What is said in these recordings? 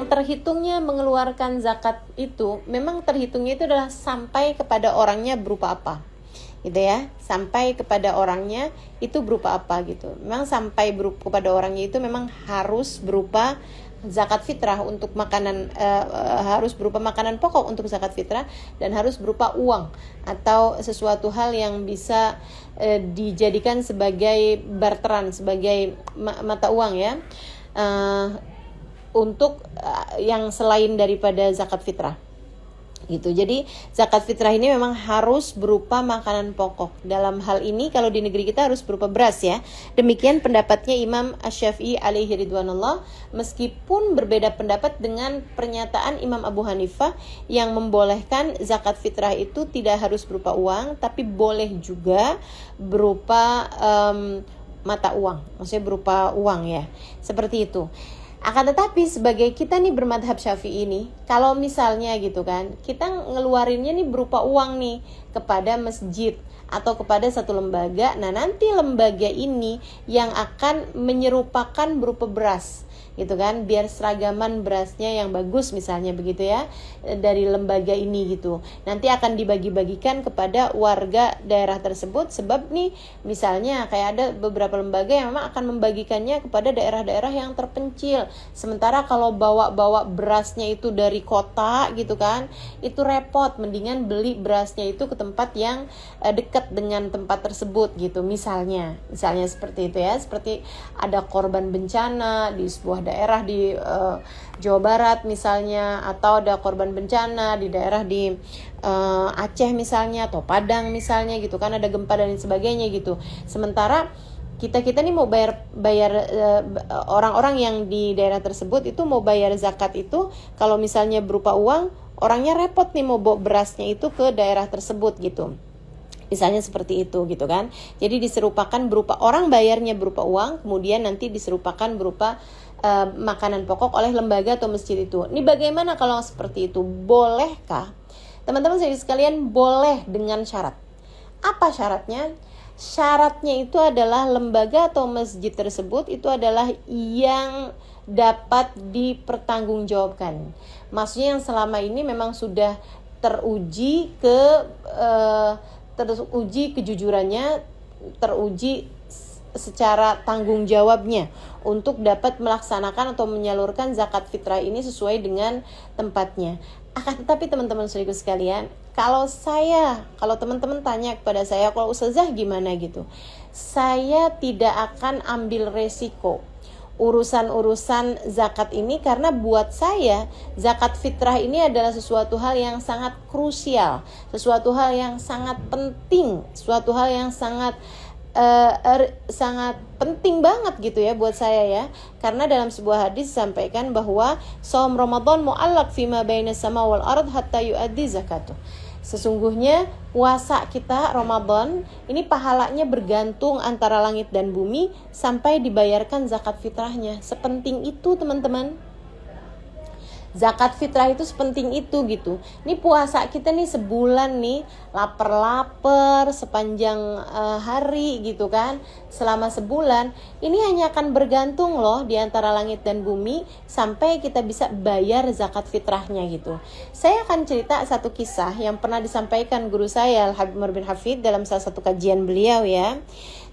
terhitungnya mengeluarkan zakat itu memang terhitungnya itu adalah sampai kepada orangnya berupa apa, gitu ya. Sampai kepada orangnya itu berupa apa gitu. Memang sampai kepada orangnya itu memang harus berupa zakat fitrah untuk makanan, harus berupa makanan pokok untuk zakat fitrah, dan harus berupa uang atau sesuatu hal yang bisa dijadikan sebagai barteran, sebagai mata uang ya, untuk yang selain daripada zakat fitrah gitu. Jadi zakat fitrah ini memang harus berupa makanan pokok. Dalam hal ini kalau di negeri kita harus berupa beras ya. Demikian pendapatnya Imam Asy-Syafi'i alaihi ridwanullah, meskipun berbeda pendapat dengan pernyataan Imam Abu Hanifah yang membolehkan zakat fitrah itu tidak harus berupa uang, tapi boleh juga berupa mata uang, maksudnya berupa uang ya. Seperti itu. Akan tetapi sebagai kita nih bermadhab Syafi'i ini, kalau misalnya gitu kan, kita ngeluarinnya nih berupa uang nih kepada masjid atau kepada satu lembaga, nah nanti lembaga ini yang akan menyerupakan berupa beras gitu kan, biar seragaman berasnya yang bagus misalnya begitu ya, dari lembaga ini gitu. Nanti akan dibagi-bagikan kepada warga daerah tersebut, sebab nih misalnya kayak ada beberapa lembaga yang memang akan membagikannya kepada daerah-daerah yang terpencil. Sementara kalau bawa-bawa berasnya itu dari kota gitu kan, itu repot, mendingan beli berasnya itu ke tempat yang dekat dengan tempat tersebut gitu. Misalnya seperti itu ya, seperti ada korban bencana di sebuah daerah di Jawa Barat misalnya, atau ada korban bencana di daerah di Aceh misalnya, atau Padang misalnya gitu kan, ada gempa dan sebagainya gitu. Sementara kita nih mau bayar orang-orang yang di daerah tersebut itu mau bayar zakat itu, kalau misalnya berupa uang, orangnya repot nih mau bawa berasnya itu ke daerah tersebut gitu. Misalnya seperti itu gitu kan. Jadi diserupakan berupa, orang bayarnya berupa uang, kemudian nanti diserupakan berupa makanan pokok oleh lembaga atau masjid itu. Ini bagaimana kalau seperti itu? Bolehkah? Teman-teman sekalian, boleh dengan syarat. Apa syaratnya? Syaratnya itu adalah lembaga atau masjid tersebut itu adalah yang dapat dipertanggungjawabkan. Maksudnya yang selama ini memang sudah teruji kejujurannya, teruji secara tanggung jawabnya untuk dapat melaksanakan atau menyalurkan zakat fitrah ini sesuai dengan tempatnya. Akan tetapi teman-teman saudaraku sekalian, kalau teman-teman tanya kepada saya, kalau ustazah gimana gitu, saya tidak akan ambil resiko urusan-urusan zakat ini, karena buat saya zakat fitrah ini adalah sesuatu hal yang sangat krusial, sesuatu hal yang sangat penting, sesuatu hal yang sangat penting banget gitu ya buat saya ya. Karena dalam sebuah hadis disampaikan bahwa shaum Ramadan mu'allaq fima baina sama wal ard hatta yu'addi zakatuh. Sesungguhnya puasa kita Ramadan ini pahalanya bergantung antara langit dan bumi sampai dibayarkan zakat fitrahnya. Sepenting itu teman-teman. Zakat fitrah itu sepenting itu gitu. Ini puasa kita nih sebulan nih, lapar-lapar sepanjang hari gitu kan, selama sebulan. Ini hanya akan bergantung loh di antara langit dan bumi sampai kita bisa bayar zakat fitrahnya gitu. Saya akan cerita satu kisah yang pernah disampaikan guru saya Al-Habib Umar bin Hafid dalam salah satu kajian beliau ya,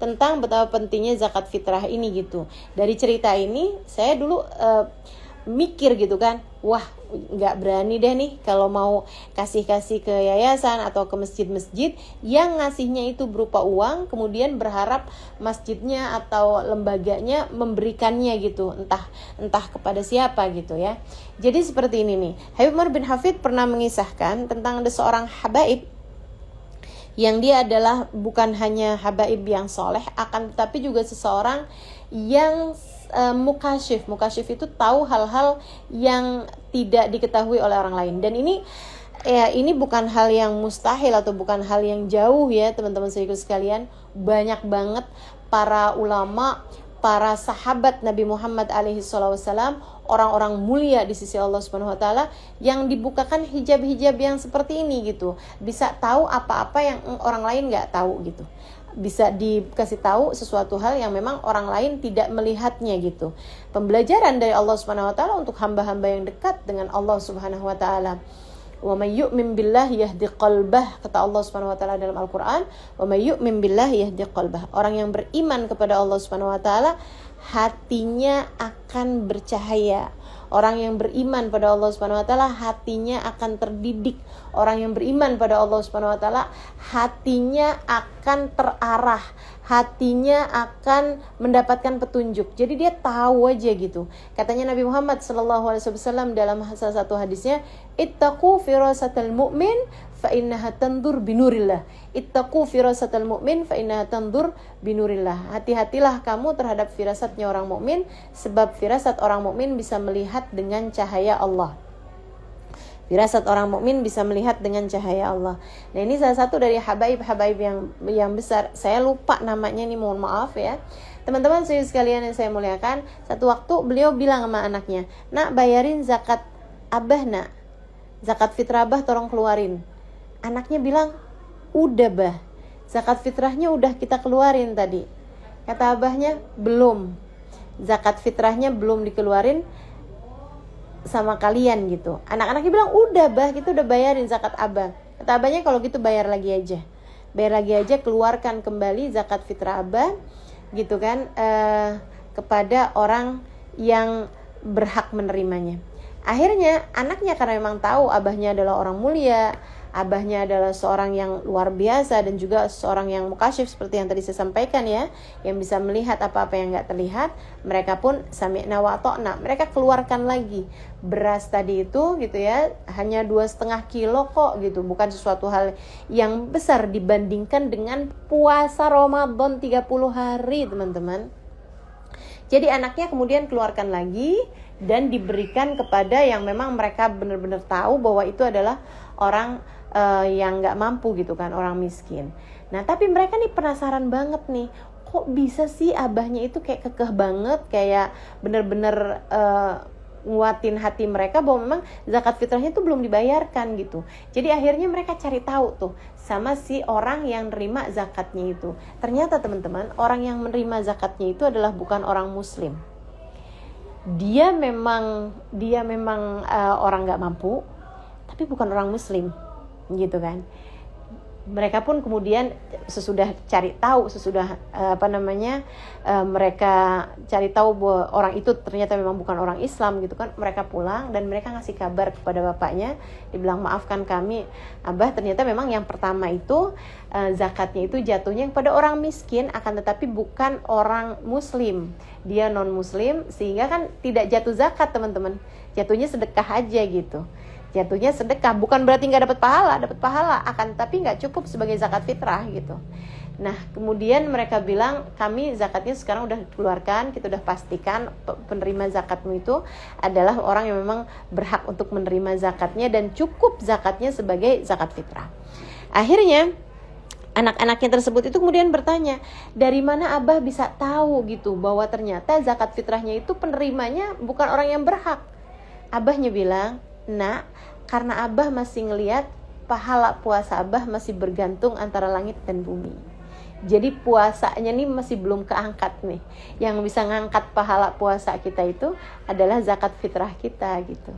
tentang betapa pentingnya zakat fitrah ini gitu. Dari cerita ini saya dulu mikir gitu kan, wah nggak berani deh nih kalau mau kasih ke yayasan atau ke masjid-masjid yang ngasihnya itu berupa uang, kemudian berharap masjidnya atau lembaganya memberikannya gitu, entah kepada siapa gitu ya. Jadi seperti ini nih, Habib Umar bin Hafid pernah mengisahkan tentang ada seorang habaib yang dia adalah bukan hanya habaib yang soleh, akan tetapi juga seseorang yang mukasyif itu tahu hal-hal yang tidak diketahui oleh orang lain. Dan ini bukan hal yang mustahil atau bukan hal yang jauh ya teman-teman sekalian. Banyak banget para ulama, para sahabat Nabi Muhammad SAW, orang-orang mulia di sisi Allah Subhanahu wa taala yang dibukakan hijab-hijab yang seperti ini gitu. Bisa tahu apa-apa yang orang lain enggak tahu gitu. bisa dikasih tahu sesuatu hal yang memang orang lain tidak melihatnya gitu. Pembelajaran dari Allah Subhanahu wa taala untuk hamba-hamba yang dekat dengan Allah Subhanahu wa taala. Wa may yu'min billahi yahdi qalbah, kata Allah Subhanahu wa taala dalam Al-Qur'an, wa may yu'min billahi yahdi qalbah. Orang yang beriman kepada Allah Subhanahu wa taala, hatinya akan bercahaya. Orang yang beriman pada Allah Subhanahu wa taala, hatinya akan terdidik. Orang yang beriman pada Allah Subhanahu wa taala, hatinya akan terarah, hatinya akan mendapatkan petunjuk. Jadi dia tahu aja gitu. Katanya Nabi Muhammad SAW dalam salah satu hadisnya, ittaqu firasatal mu'min fa innaha tandur binurillah. Ittaqu firasatal mu'min fa innaha tandur binurillah. Hati-hatilah kamu terhadap firasatnya orang mukmin, sebab firasat orang mukmin bisa melihat dengan cahaya Allah. Firasat orang mukmin bisa melihat dengan cahaya Allah. Nah, ini salah satu dari habaib-habaib yang besar. Saya lupa namanya nih, mohon maaf ya. Teman-teman sekalian yang saya muliakan, satu waktu beliau bilang sama anaknya, "Nak, bayarin zakat Abah, Nak. Zakat fitrah Abah tolong keluarin." Anaknya bilang, "Udah, Bah. Zakat fitrahnya udah kita keluarin tadi." Kata abahnya, "Belum. Zakat fitrahnya belum dikeluarin sama kalian," gitu. Anak-anaknya bilang, "Udah, Bah, kita udah bayarin zakat Abah." Kata abahnya, "Kalau gitu bayar lagi aja. Bayar lagi aja, keluarkan kembali zakat fitrah Abah," gitu kan, kepada orang yang berhak menerimanya. Akhirnya anaknya karena memang tahu abahnya adalah orang mulia, abahnya adalah seorang yang luar biasa dan juga seorang yang mukasyif seperti yang tadi saya sampaikan ya, yang bisa melihat apa-apa yang nggak terlihat. Mereka pun sami'na wa ata'na, mereka keluarkan lagi beras tadi itu gitu ya, hanya 2,5 kilo kok gitu, bukan sesuatu hal yang besar dibandingkan dengan puasa Ramadan 30 hari teman-teman. Jadi anaknya kemudian keluarkan lagi dan diberikan kepada yang memang mereka benar-benar tahu bahwa itu adalah orang yang nggak mampu gitu kan, orang miskin. Nah, tapi mereka nih penasaran banget nih, kok bisa sih abahnya itu kayak kekeh banget, kayak benar-benar nguatin hati mereka bahwa memang zakat fitrahnya itu belum dibayarkan gitu. Jadi akhirnya mereka cari tahu tuh sama si orang yang menerima zakatnya itu. Ternyata teman-teman, orang yang menerima zakatnya itu adalah bukan orang muslim. Dia memang orang nggak mampu, tapi bukan orang muslim gitu kan. Mereka pun kemudian sesudah cari tahu, mereka cari tahu bahwa orang itu ternyata memang bukan orang Islam gitu kan, mereka pulang dan mereka ngasih kabar kepada bapaknya, dibilang, "Maafkan kami, Abah, ternyata memang yang pertama itu zakatnya itu jatuhnya kepada orang miskin, akan tetapi bukan orang muslim, dia non muslim, sehingga kan tidak jatuh zakat teman-teman, jatuhnya sedekah aja gitu." Jatuhnya sedekah, bukan berarti nggak dapat pahala, akan tapi nggak cukup sebagai zakat fitrah gitu. Nah, kemudian mereka bilang, "Kami zakatnya sekarang udah dikeluarkan, kita udah pastikan penerima zakatmu itu adalah orang yang memang berhak untuk menerima zakatnya dan cukup zakatnya sebagai zakat fitrah." Akhirnya anak-anaknya tersebut itu kemudian bertanya, "Dari mana Abah bisa tahu gitu bahwa ternyata zakat fitrahnya itu penerimanya bukan orang yang berhak?" Abahnya bilang, "Nak, karena Abah masih ngelihat pahala puasa Abah masih bergantung antara langit dan bumi. Jadi puasanya nih masih belum keangkat nih. Yang bisa ngangkat pahala puasa kita itu adalah zakat fitrah kita gitu."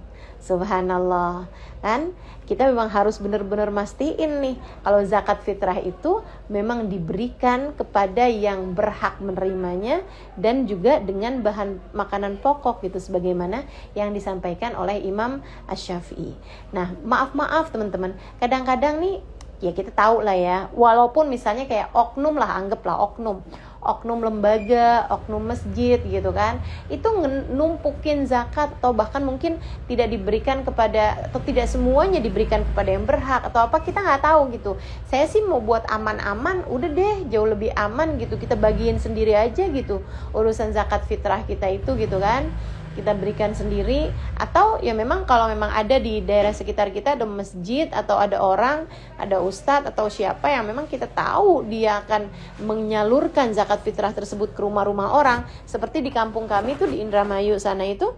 Subhanallah. Kan kita memang harus benar-benar mastiin nih kalau zakat fitrah itu memang diberikan kepada yang berhak menerimanya dan juga dengan bahan makanan pokok gitu, sebagaimana yang disampaikan oleh Imam Asy-Syafi'i. Nah, maaf teman-teman, kadang-kadang nih ya kita tahu lah ya, walaupun misalnya kayak oknum lah, anggaplah oknum lembaga, oknum masjid gitu kan, itu numpukin zakat atau bahkan mungkin tidak diberikan kepada, atau tidak semuanya diberikan kepada yang berhak atau apa, kita nggak tahu gitu. Saya sih mau buat aman-aman, udah deh jauh lebih aman gitu, kita bagiin sendiri aja gitu urusan zakat fitrah kita itu gitu kan, kita berikan sendiri. Atau ya memang kalau memang ada di daerah sekitar kita ada masjid atau ada orang, ada ustadz atau siapa yang memang kita tahu dia akan menyalurkan zakat fitrah tersebut ke rumah-rumah orang, seperti di kampung kami tuh di Indramayu sana itu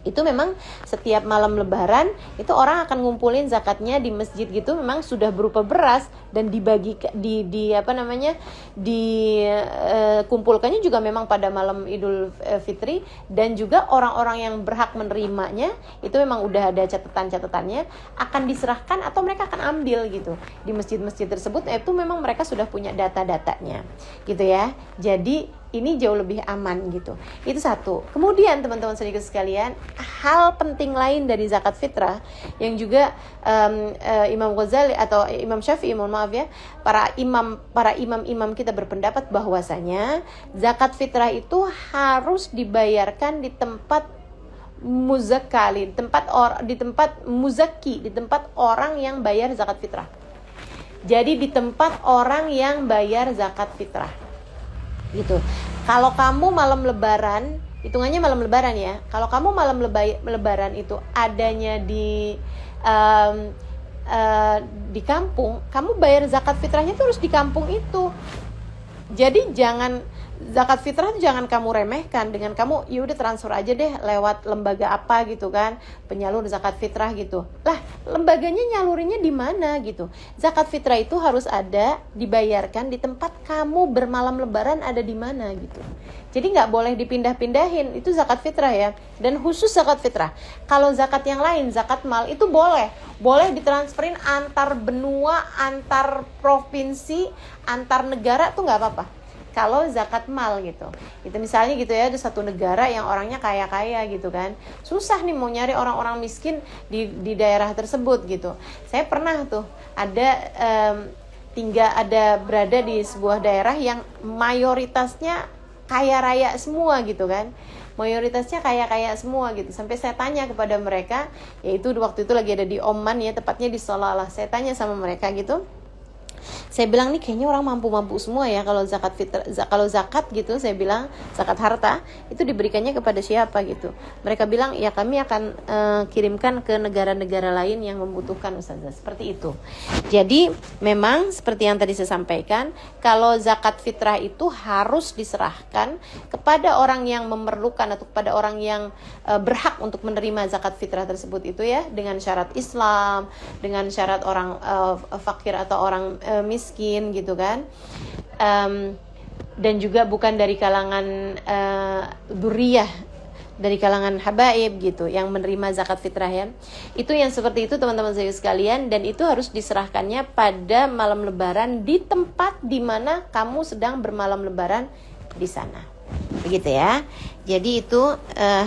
Itu memang setiap malam lebaran itu orang akan ngumpulin zakatnya di masjid gitu, memang sudah berupa beras dan dibagi kumpulkannya juga memang pada malam Idul Fitri, dan juga orang-orang yang berhak menerimanya itu memang udah ada catatan-catatannya, akan diserahkan atau mereka akan ambil gitu di masjid-masjid tersebut. Itu memang mereka sudah punya data-datanya gitu ya. Jadi ini jauh lebih aman gitu. Itu satu. Kemudian teman-teman sedikit sekalian, hal penting lain dari zakat fitrah yang juga Imam Ghazali atau Imam Syafi'i, mohon maaf ya, para imam kita berpendapat bahwasanya zakat fitrah itu harus dibayarkan di tempat muzakkali, di tempat muzakki, di tempat orang yang bayar zakat fitrah. Jadi di tempat orang yang bayar zakat fitrah. Gitu. Kalau kamu malam lebaran, hitungannya malam lebaran ya. Kalau kamu malam lebaran itu adanya di kampung, kamu bayar zakat fitrahnya tuh harus di kampung itu. Jadi zakat fitrah itu jangan kamu remehkan dengan kamu ya udah transfer aja deh lewat lembaga apa gitu kan, penyalur zakat fitrah gitu. Lah, lembaganya nyalurinnya di mana gitu. Zakat fitrah itu harus ada, dibayarkan di tempat kamu bermalam lebaran ada di mana gitu. Jadi nggak boleh dipindah-pindahin, itu zakat fitrah ya. Dan khusus zakat fitrah. Kalau zakat yang lain, zakat mal itu boleh ditransferin antar benua, antar provinsi, antar negara tuh nggak apa-apa. Kalau zakat mal gitu, itu misalnya gitu ya, ada satu negara yang orangnya kaya-kaya gitu kan, susah nih mau nyari orang-orang miskin di daerah tersebut gitu. Saya pernah tuh berada di sebuah daerah yang mayoritasnya kaya raya semua gitu kan, mayoritasnya kaya-kaya semua gitu. Sampai saya tanya kepada mereka, yaitu waktu itu lagi ada di Oman ya, tepatnya di Salalah. Saya tanya sama mereka gitu, saya bilang nih kayaknya orang mampu-mampu semua ya kalau zakat gitu, saya bilang zakat harta itu diberikannya kepada siapa gitu. Mereka bilang ya kami akan kirimkan ke negara-negara lain yang membutuhkan, Ustazah, seperti itu. Jadi memang seperti yang tadi saya sampaikan, kalau zakat fitrah itu harus diserahkan kepada orang yang memerlukan atau kepada orang yang berhak untuk menerima zakat fitrah tersebut itu ya, dengan syarat Islam, dengan syarat orang fakir atau orang miskin gitu kan, dan juga bukan dari kalangan dzurriyyah, dari kalangan habaib gitu yang menerima zakat fitrah ya. Itu yang seperti itu teman-teman saya sekalian, dan itu harus diserahkannya pada malam lebaran di tempat di mana kamu sedang bermalam lebaran di sana. Begitu ya. Jadi itu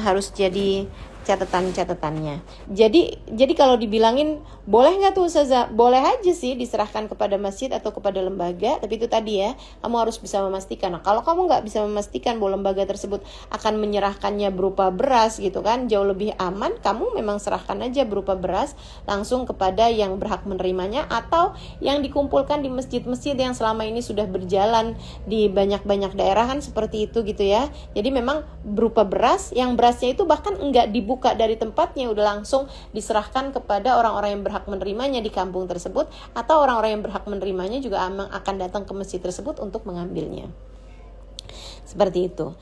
harus jadi catatan-catatannya. Jadi kalau dibilangin boleh nggak tuh Ustazah? Boleh aja sih diserahkan kepada masjid atau kepada lembaga, tapi itu tadi ya, kamu harus bisa memastikan. Nah, kalau kamu nggak bisa memastikan bahwa lembaga tersebut akan menyerahkannya berupa beras gitu kan, jauh lebih aman kamu memang serahkan aja berupa beras langsung kepada yang berhak menerimanya, atau yang dikumpulkan di masjid-masjid yang selama ini sudah berjalan di banyak-banyak daerah kan seperti itu gitu ya. Jadi memang berupa beras, yang berasnya itu bahkan enggak dibuka dari tempatnya, udah langsung diserahkan kepada orang-orang yang berhak menerimanya di kampung tersebut, atau orang-orang yang berhak menerimanya juga akan datang ke masjid tersebut untuk mengambilnya. Seperti itu.